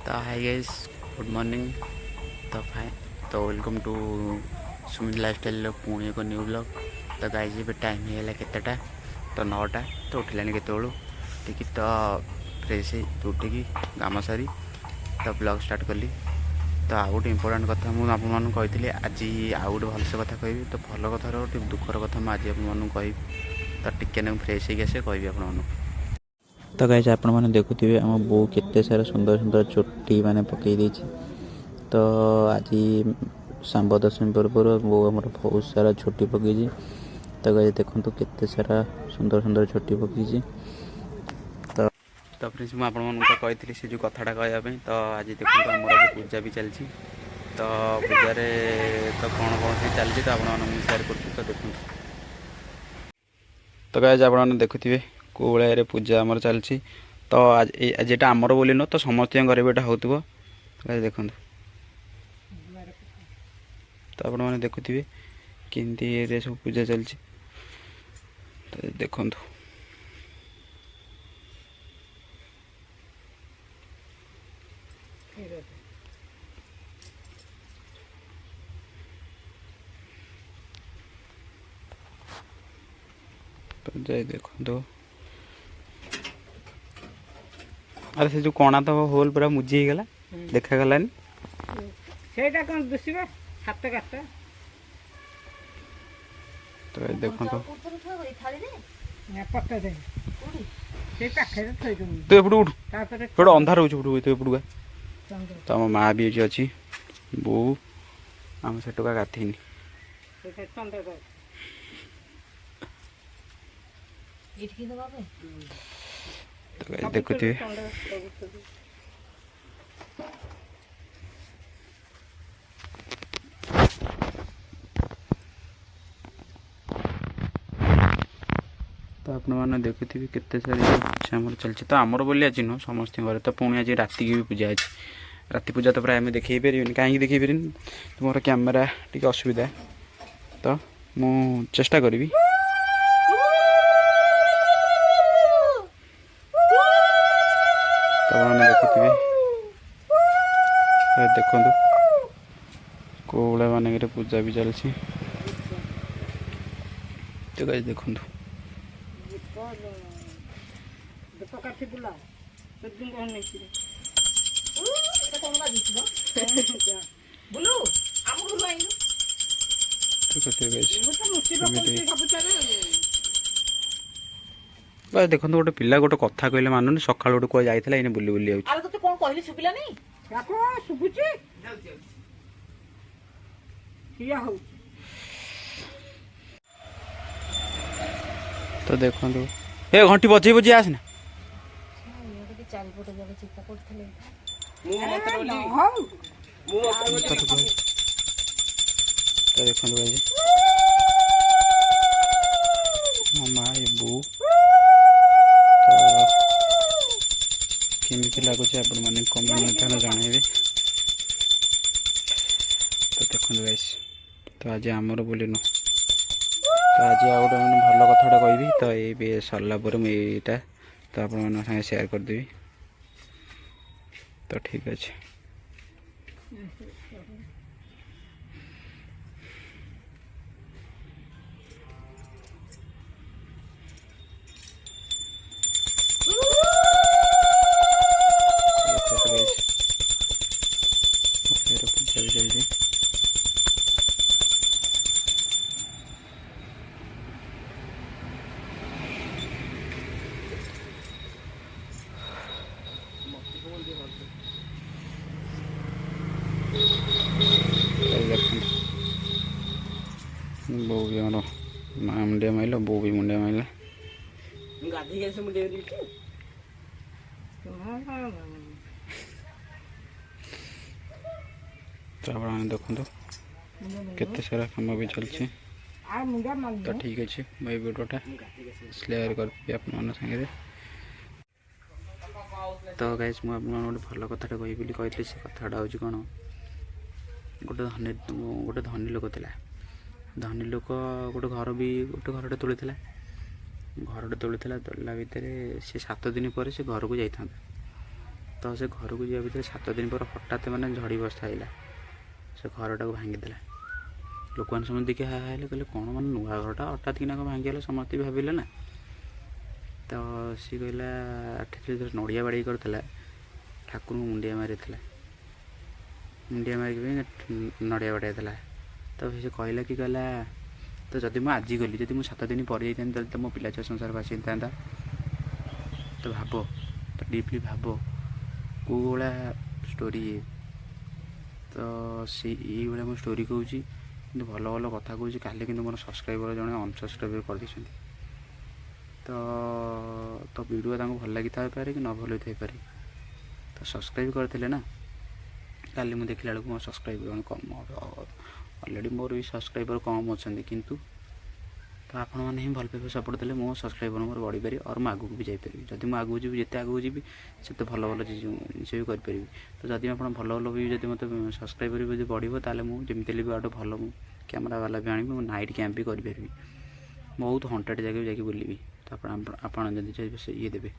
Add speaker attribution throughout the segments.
Speaker 1: तो hi guys, good morning. तो fine, तो वेलकम टू सुमित लाइफस्टाइल पुणी एक न्यू ब्लॉग। तो गाइस ये टाइम है केतेटा, तो 9टा। तो उठिलानी केतेबेलू उठिकी तो फ्रेश उठिकी काम सारी तो ब्लॉग स्टार्ट कली। तो आउ गोटे इम्पोर्टाट कथा मुझे आपको आज आउ गोटे भलसे कथा कहि। तो भल कथार गोटे दुखर कथा मुझे आपको कहि। तो टिके फ्रेश होगी आसे कहि आप। तो गाइस आपण मैंने देखुए आम बो केते सारा सुंदर सुंदर चोटी मैंने पकई देछि। तो आज सांब दशमी पर्व बो आम बहुत सारा छोटी पकई। तो गाइस देखो केते सारा सुंदर सुंदर छोटी पकई। तो फ्रेंड्स मुझे आपको से जो कथाटा कहवाई। तो आज देखो आम पूजा भी चलती। तो पूजा तो कौन कौन सी चलती तो आप सेयार कर। तो देखो, तो गाइस आप देखुए कौ भाया पूजा आमर चलती। तो आज यहाँ आमर बोली न, तो समस्त घर भी हो। तो देखो, तो आप देखुए कि सब पूजा चलती। तो देखो, तो जाए देखो। अरे से जो कणा तो होल पूरा मुझी गला देखा गलानी
Speaker 2: सेटा कौन दुसिबा हाथ काट।
Speaker 1: तो देखो, तो
Speaker 2: पत्ता दे से पाखे थई दउ।
Speaker 1: तू एपड़ उठ, थोड़ा अंधार हो। तू एपड़ गा। तो आम माँ भी अच्छी बो आम से टका गाथीनी। तो देखुए तो आप देखुए केते सारी पूजा आम चलती। तो आमर बोली आज नुह समस्त घर। तो पुणी आज राति की भी पूजा अच्छी। राति पूजा तो प्राय देखे पारे कहीं देखे पारे तो मोर कैमेरा टी असुविधा। तो मु चेष्टा करी। तो देखुए देखु कौ भाया मानक पूजा भी चलती। तो गाइस देखो, देखो गोटे पिला गोटे कथा कहले मानुनी। सका गोटे कह जाइए इन बुली बुली आउछ। तो देखो ए घंटी बजे बजे आसना। तो देखो भाई मामा ये बो तो केमी लगुच आप कमेंट जनइबे। तो देखो गाइस, तो आज आमर बोली नु। तो आज आ गोटे मैंने भल कथाटा कहबी। तो ये सरला मुझे तो आप सागे सेयार करदेवी। तो ठीक अच्छे। पूजा भी चलती। बो भी मार माँ मुंडिया माइल, बो भी मुंडिया माइल। तो आप देखो केते सारा कम भी चलती। तो ठीक अच्छे मैं वीडियोटा शेयर करी आप सागे। तो गाइस मुझे गोटे भल कथाटा कही से कथाटा हूँ कौन गोटे धनी लोक था। धनी लोक गोटे घर भी गोटे घरटे तोली घरटे तोला भितर सी 7 दिन पर से घर को जाता। ତ ସେ ଘରକୁ ଯିବା ଭିତରେ 7 ଦିନ ପରେ ହଠାତ୍ ମାନେ ଝଡ଼ି ବର୍ଷା ହେଇଲା, ସେ ଘରଟାକୁ ଭାଙ୍ଗିଦେଲା। ଲୋକମାନେ ସମସ୍ତେ ଦେଖି ହେଲେ କହିଲେ କ'ଣ ମାନେ ନୂଆ ଘରଟା ହଠାତ୍ କିନା କ'ଣ ଭାଙ୍ଗିଗଲା, ସମସ୍ତେ ବି ଭାବିଲେ ନା। ତ ସିଏ କହିଲା ଯେତେବେଳେ ନଡ଼ିଆ ବାଡ଼େଇ କରିଥିଲା ଠାକୁରଙ୍କୁ ମୁଣ୍ଡିଆ ମାରିଥିଲା, ମୁଣ୍ଡିଆ ମାରିକି ନଡ଼ିଆ ବାଡ଼େଇଥିଲା। ତ ସେ କହିଲା କି କହିଲା ତ ଯଦି ମୁଁ ଆଜି ଗଲି, ଯଦି ମୁଁ 7 ଦିନ ପରେ ଯାଇଥାନ୍ତି ତାହେଲେ ତ ମୋ ପିଲା ଛୁଆ ସଂସାର ଭାସିଥାନ୍ତା। ତ ଭାବ, ତ ଡିପ୍ଲି ଭାବ କେଉଁ ଭଳିଆ ଷ୍ଟୋରି। ତ ଏଇଭଳିଆ ମୁଁ ଷ୍ଟୋରି କହୁଛି, କିନ୍ତୁ ଭଲ ଭଲ କଥା କହୁଛି। କାଲି କିନ୍ତୁ ମୋର ସବସ୍କ୍ରାଇବର ଜଣେ ଅନସବସ୍କ୍ରାଇବ୍ କରିଦେଇଛନ୍ତି। ତ ଭିଡ଼ିଓ ତାଙ୍କୁ ଭଲ ଲାଗିଥାଇପାରେ କି ନ ଭଲ ଥାଇପାରେ, ତ ସବସ୍କ୍ରାଇବ୍ କରିଥିଲେ ନା। କାଲି ମୁଁ ଦେଖିଲା ବେଳକୁ ମୋ ସବସ୍କ୍ରାଇବର ଜଣେ କମ୍, ଅଲରେଡ଼ି ମୋର ବି ସବସ୍କ୍ରାଇବର କମ୍ ଅଛନ୍ତି, କିନ୍ତୁ ତ ଆପଣମାନେ ହିଁ ଭଲ ପାଇବା ସପୋର୍ଟ ଦେଲେ ମୋ ସବସ୍କ୍ରାଇବର ମୋର ବଢ଼ିପାରିବ, ଆଉ ମୁଁ ଆଗକୁ ବି ଯାଇପାରିବି। ଯଦି ମୁଁ ଆଗକୁ ଯିବି, ଯେତେ ଆଗକୁ ଯିବି ସେତେ ଭଲ ଭଲ ଜିନିଷ ବି କରିପାରିବି। ତ ଯଦି ଆପଣ ଭଲ ଭଲ ବି ଯଦି ମୋତେ ସବସ୍କ୍ରାଇବର ବି ଯଦି ବଢ଼ିବ, ତାହେଲେ ମୁଁ ଯେମିତି ହେଲେ ବି ଗୋଟେ ଭଲ କ୍ୟାମେରା ବାଲା ବି ଆଣିବି, ମୁଁ ନାଇଟ୍ କ୍ୟାମ୍ପ ବି କରିପାରିବି, ବହୁତ ହଣ୍ଟେଡ଼ ଜାଗାକୁ ଯାଇକି ବୁଲିବି। ତ ଆପଣ ଯଦି ସେ ଇଏ ଦେବେ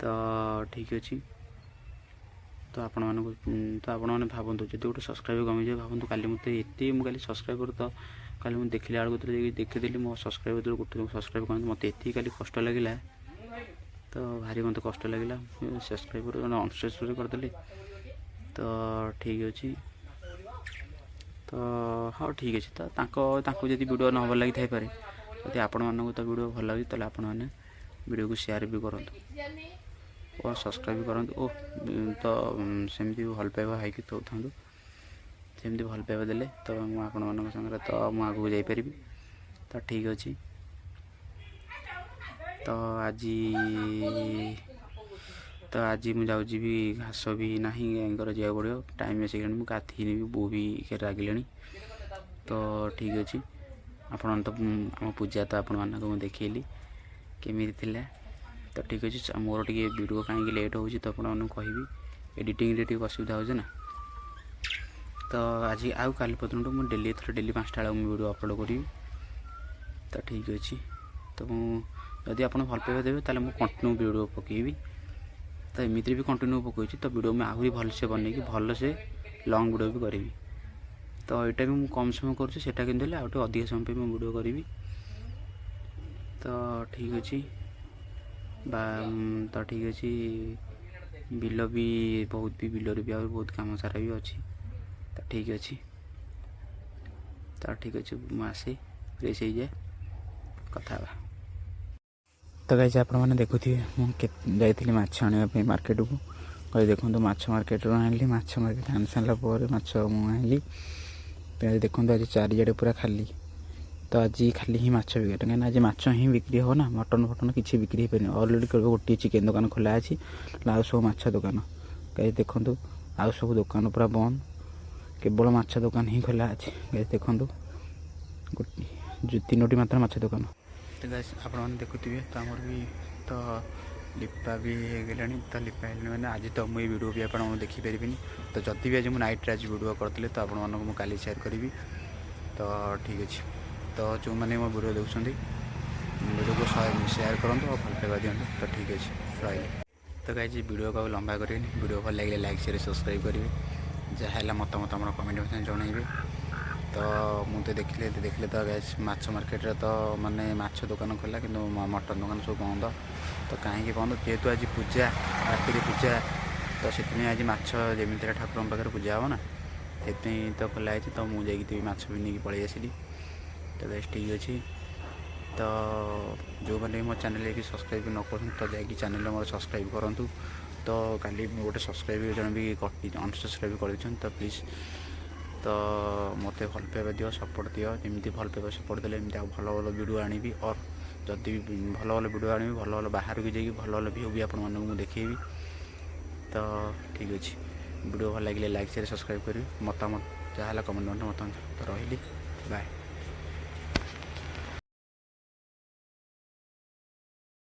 Speaker 1: ତ ଠିକ୍ ଅଛି। ତ ଆପଣମାନେ ଭାବନ୍ତୁ, ଯଦି ଗୋଟେ ସବସ୍କ୍ରାଇବର କମିଯିବ, ଭାବନ୍ତୁ କାଲି ମୋତେ ମୁଁ କାଲି ସବସ୍କ୍ରାଇବର, ତ କାଲି ମୁଁ ଦେଖିଲା ବେଳକୁ ଯାଇକି ଦେଖିଦେଲି ମୋ ସବସ୍କ୍ରାଇବର ଗୋଟେ ସବସ୍କ୍ରାଇବ୍ କରନ୍ତୁ, ମୋତେ ଏତିକି କାଲି କଷ୍ଟ ଲାଗିଲା, ତ ଭାରି ମୋତେ କଷ୍ଟ ଲାଗିଲା। ସବସ୍କ୍ରାଇବର ଜଣେ ଅନସବସ୍କ୍ରାଇବ୍ କରିଦେଲେ। ତ ଠିକ୍ ଅଛି, ତ ହଉ ଠିକ୍ ଅଛି। ତ ତାଙ୍କୁ ଯଦି ଭିଡ଼ିଓ ନ ଭଲ ଲାଗିଥାଇପାରେ, ଯଦି ଆପଣମାନଙ୍କୁ ତ ଭିଡ଼ିଓ ଭଲ ଲାଗୁଛି, ତାହେଲେ ଆପଣମାନେ ଭିଡ଼ିଓକୁ ସେୟାର ବି କରନ୍ତୁ ଓ ସବସ୍କ୍ରାଇବ୍ କରନ୍ତୁ। ଓ ତ ସେମିତି ଭଲ ପାଇବା ହେଇକି ଥାନ୍ତୁ, ସେମିତି ଭଲ ପାଇବା ଦେଲେ ତ ମୁଁ ଆପଣମାନଙ୍କ ସାଙ୍ଗରେ ତ ମୁଁ ଆଗକୁ ଯାଇପାରିବି। ତ ଠିକ୍ ଅଛି। ତ ଆଜି ମୁଁ ଯାଉଛି ବି, ଘାସ ବି ନାହିଁ, ଗାଈଙ୍କର ଯିବାକୁ ପଡ଼ିବ, ଟାଇମ୍ ଆସିଗଲାଣି, ମୁଁ ଗାଧେଇନି ବି, ବୋଉ ବି ରାଗିଲେଣି। ତ ଠିକ୍ ଅଛି। ଆପଣମାନେ ତ ଆମ ପୂଜା ତ ଆପଣମାନଙ୍କୁ ମୁଁ ଦେଖେଇଲି କେମିତି ଥିଲା। ତ ଠିକ୍ ଅଛି। ମୋର ଟିକେ ଭିଡ଼ିଓ କାହିଁକି ଲେଟ୍ ହେଉଛି ତ ଆପଣମାନଙ୍କୁ କହିବି, ଏଡ଼ିଟିଂରେ ଟିକେ ଅସୁବିଧା ହେଉଛି ନା। ତ ଆଜି ଆଉ କାଲି ପର୍ଯ୍ୟନ୍ତ ମୁଁ ଡେଲି 5ଟା ବେଳକୁ ମୁଁ ଭିଡ଼ିଓ ଅପଲୋଡ଼ କରିବି। ତ ଠିକ୍ ଅଛି। ତ ମୁଁ ଯଦି ଆପଣ ଭଲ ପାଇବା ଦେବେ, ତାହେଲେ ମୁଁ କଣ୍ଟିନ୍ୟୁ ଭିଡ଼ିଓ ପକାଇବି। ତ ଏମିତିରେ ବି କଣ୍ଟିନ୍ୟୁ ପକାଉଛି, ତ ଭିଡ଼ିଓ ମୁଁ ଆହୁରି ଭଲସେ ବନେଇକି ଭଲସେ ଲଙ୍ଗ୍ ଭିଡ଼ିଓ ବି କରିବି। ତ ଏଇଟା ବି ମୁଁ କମ୍ ସମୟ କରୁଛି, ସେଇଟା କିନ୍ତୁ ହେଲେ ଆଉ ଟିକେ ଅଧିକ ସମୟ ପାଇଁ ମୁଁ ଭିଡ଼ିଓ କରିବି। ତ ଠିକ୍ ଅଛି। ତ ଠିକ୍ ଅଛି। ବିଲ ବି ବହୁତ ବି, ବିଲରେ ବି ଆହୁରି ବହୁତ କାମ ସାରା ବି ଅଛି। ତ ଠିକ୍ ଅଛି। ମୁଁ ଆସେ, ଫ୍ରେଶ୍ ହେଇଯାଏ, କଥା ହେବା। ତ ଗାଇସ୍, ଆପଣମାନେ ଦେଖୁଥିବେ ମୁଁ ଯାଇଥିଲି ମାଛ ଆଣିବା ପାଇଁ ମାର୍କେଟକୁ। ଦେଖନ୍ତୁ ମାଛ ମାର୍କେଟରୁ ଆଣିଲି, ମାଛ ମାର୍କେଟ ଆଣି ସାରିଲା ପରେ ମାଛ ମୁଁ ଆଣିଲି। ଦେଖନ୍ତୁ ଆଜି ଚାରିଆଡ଼େ ପୁରା ଖାଲି। ତ ଆଜି ଖାଲି ହିଁ ମାଛ ବିକ୍ରି, କାହିଁକିନା ଆଜି ମାଛ ହିଁ ବିକ୍ରି ହେବ ନା, ମଟନ୍ କିଛି ବିକ୍ରି ହେଇପାରିନି। ଅଲରେଡ଼ି କେବଳ ଗୋଟିଏ ଚିକେନ୍ ଦୋକାନ ଖୋଲା ଅଛି, ଆଉ ସବୁ ମାଛ ଦୋକାନ। ଗାଇସ୍ ଦେଖନ୍ତୁ, ଆଉ ସବୁ ଦୋକାନ ପୁରା ବନ୍ଦ, କେବଳ ମାଛ ଦୋକାନ ହିଁ ଖୋଲା ଅଛି। ଗାଇସ୍ ଦେଖନ୍ତୁ, 3ଟି ମାତ୍ର ମାଛ ଦୋକାନ। ତ ଗାଇସ୍ ଆପଣମାନେ ଦେଖୁଥିବେ, ତ ଆମର ବି ତ ଲିପା ବି ହେଇଗଲାଣି। ତ ଲିପା ହେଇଗଲାଣି ମାନେ ଆଜି ତ ମୁଁ ଏଇ ଭିଡ଼ିଓ ବି ଆପଣଙ୍କୁ ଦେଖିପାରିବିନି। ତ ଯଦି ବି ଆଜି ମୁଁ ନାଇଟ୍ରେ ଭିଡ଼ିଓ କରିଥିଲି, ତ ଆପଣମାନଙ୍କୁ ମୁଁ କାଲି ସେୟାର କରିବି। ତ ଠିକ୍ ଅଛି। ତ ଯେଉଁମାନେ ମୋ ଭିଡ଼ିଓ ଦେଖୁଛନ୍ତି, ଭିଡ଼ିଓକୁ ସେୟାର କରନ୍ତୁ ଆଉ ଭଲ ପାଇବା ଦିଅନ୍ତୁ। ତ ଠିକ୍ ଅଛି, ରହିଲି। ତ ଗାଇସ୍ ଭିଡ଼ିଓକୁ ଆଉ ଲମ୍ବା କରିବେନି, ଭିଡ଼ିଓ ଭଲ ଲାଗିଲେ ଲାଇକ୍, ସେୟାର, ସବସ୍କ୍ରାଇବ୍ କରିବେ। ଯାହା ହେଲା ମତାମତ ଆମର କମେଣ୍ଟ ମଧ୍ୟ ଜଣାଇବେ। ତ ମୁଁ ତ ଦେଖିଲେ ତ ଗାଇସ୍ ମାଛ ମାର୍କେଟରେ ତ ମାନେ ମାଛ ଦୋକାନ ଖୋଲା, କିନ୍ତୁ ମଟନ୍ ଦୋକାନ ସବୁ ବନ୍ଦ। ତ କାହିଁକି ବନ୍ଦ? ଯେହେତୁ ଆଜି ପୂଜା, ରାତିରେ ପୂଜା, ତ ସେଥିପାଇଁ ଆଜି ମାଛ ଯେମିତି ହେଲେ ଠାକୁରଙ୍କ ପାଖରେ ପୂଜା ହେବ ନା, ସେଥିପାଇଁ ତ ଖୋଲା ହେଇଛି। ତ ମୁଁ ଯାଇକି ମାଛ ବି ନେଇକି ପଳେଇ ଆସିଲି। ତ ଗାଇସ୍ ଠିକ୍ ଅଛି। ତ ଯେଉଁମାନେ ମୋ ଚ୍ୟାନେଲ୍ ଯାଇକି ସବସ୍କ୍ରାଇବ୍ ନ କରନ୍ତୁ, ତ ଯାଇକି ଚ୍ୟାନେଲ୍ରେ ମୋର ସବସ୍କ୍ରାଇବ୍ କରନ୍ତୁ। ତ କାଲି ମୁଁ ଗୋଟେ ସବସ୍କ୍ରାଇବ୍ ଜଣେ ବି ଅନସବସ୍କ୍ରାଇବ୍ କରିଦେଇଛନ୍ତି। ତ ପ୍ଲିଜ୍ ତ ମୋତେ ଭଲ ପାଇବା ଦିଅ, ସପୋର୍ଟ ଦିଅ। ଯେମିତି ଭଲ ପାଇବା ସପୋର୍ଟ ଦେଲେ ଏମିତି ଆଉ ଭଲ ଭଲ ଭିଡ଼ିଓ ଆଣିବି। ଅର୍ ଯଦି ଭଲ ଭଲ ଭିଡ଼ିଓ ଆଣିବି, ଭଲ ଭଲ ବାହାରକୁ ଯାଇକି ଭଲ ଭଲ ଭିୟୁ ବି ଆପଣମାନଙ୍କୁ ମୁଁ ଦେଖେଇବି। ତ ଠିକ୍ ଅଛି। ଭିଡ଼ିଓ ଭଲ ଲାଗିଲେ ଲାଇକ୍, ସେୟାର, ସବସ୍କ୍ରାଇବ୍ କରିବି। ମତାମତ ଯାହା ହେଲା କମେଣ୍ଟ ମତାମତ। ତ ରହିଲି, ବାଏ।